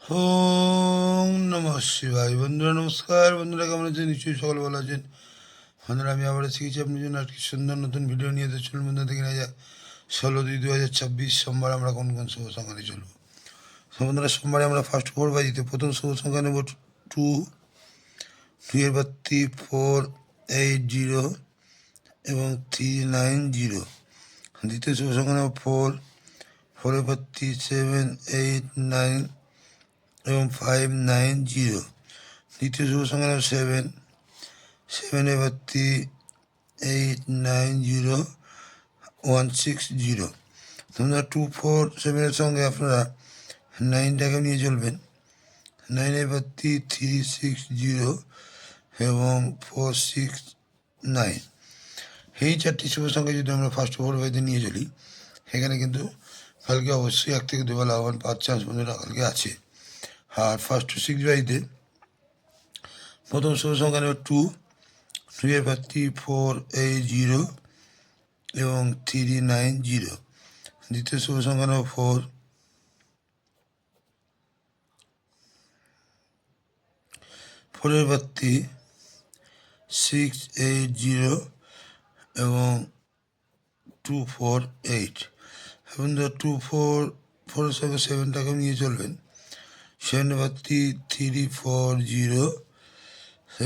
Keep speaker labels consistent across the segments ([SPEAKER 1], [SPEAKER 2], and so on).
[SPEAKER 1] ওম নমঃ শিবায়। বন্ধুরা নমস্কার। বন্ধুরা কেমন আছেন? নিশ্চয়ই সকল ভালো আছেন। বন্ধুরা আমি আবার শিখেছি আপনার জন্য একটি সুন্দর নতুন ভিডিও নিয়ে তো চলুন বন্ধুরা দেখে নেওয়া যাক 16/2/2026 সোমবার আমরা কোন কোন শুভ সংখ্যা নিয়ে চলবো। তো বন্ধুরা সোমবারে আমরা ফার্স্ট 4 বাজিতে প্রথম শুভ সংখ্যা নেব 2, 2 এর বাড়তি 480 এবং 390। দ্বিতীয় শুভ সংখ্যা নেব 4, 4 এর বাড়তি 789 এবং 590। দ্বিতীয় শুভ সংখ্যা নেব 7, 7 এর বাড়তি 890 160। তোমরা 247-এর সঙ্গে আপনারা 9টাকে নিয়ে চলবেন। 9 এর বাড়তি 360 এবং 469। এই চারটি শুভ সংখ্যা যদি আমরা ফার্স্ট 4 বাড়িতে নিয়ে চলি, এখানে কিন্তু কালকে অবশ্যই 1 থেকে 2 লাভবান পাওয়ার চান্স বন্ধুরা কালকে আছে। আর ফার্স্ট 6 বাড়িতে প্রথম শুভ সংখ্যা নেব 2, 2 এর বাড়তি 480 এবং 390। দ্বিতীয় শুভ সংখ্যা নেব 4, 4 এর বাড়তি 680 এবং 248। এখন 244 এর সঙ্গে 7টাকে নিয়ে চলবেন। 7 এর বাড়তি 340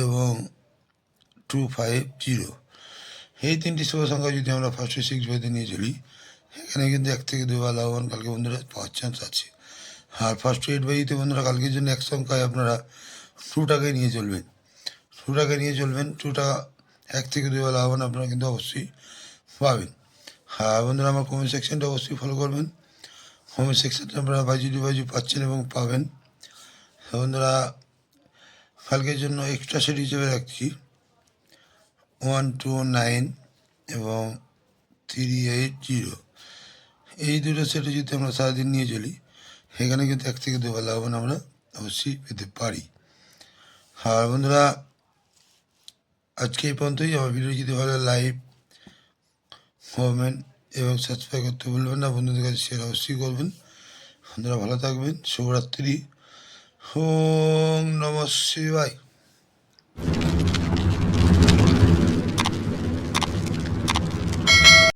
[SPEAKER 1] এবং 250। এই তিনটি শুভ সংখ্যা যদি আমরা ফার্স্ট 6 বাড়িতে নিয়ে চলি, এখানে কিন্তু 1 থেকে 2 লাভবান কালকে বন্ধুরা পাওয়ার চান্স আছে। আর ফার্স্ট 8 বাজিতে বন্ধুরা কালকের জন্য এক সংখ্যায় আপনারা 2টাকে নিয়ে চলবেন। 2টাকে নিয়ে চলবেন। 2টা 1 থেকে 2 লাভবান আপনারা কিন্তু অবশ্যই পাবেন। হ্যাঁ বন্ধুরা, আমার কমেন্ট সেকশনটা অবশ্যই ফলো করবেন। কমেন্ট সেকশনটা আপনারা বাজু পাচ্ছেন এবং পাবেন। বন্ধুরা কালকের জন্য এক্সট্রা সেট হিসেবে রাখছি 129 এবং 380। এই দুটো সেটে যদি আমরা সারাদিন নিয়ে চলি, এখানে কিন্তু 1 থেকে 2 লাভবান আমরা অবশ্যই পেতে পারি। আর বন্ধুরা আজকে এই পর্যন্তই। আমার ভিডিও যদি ভালো লাইক, কমেন্ট এবং সাবস্ক্রাইব করতে ভুলবেন না। বন্ধুদের কাছে শেয়ার অবশ্যই করবেন। বন্ধুরা ভালো থাকবেন। শুভরাত্রি। ওম নমঃ শিবায়।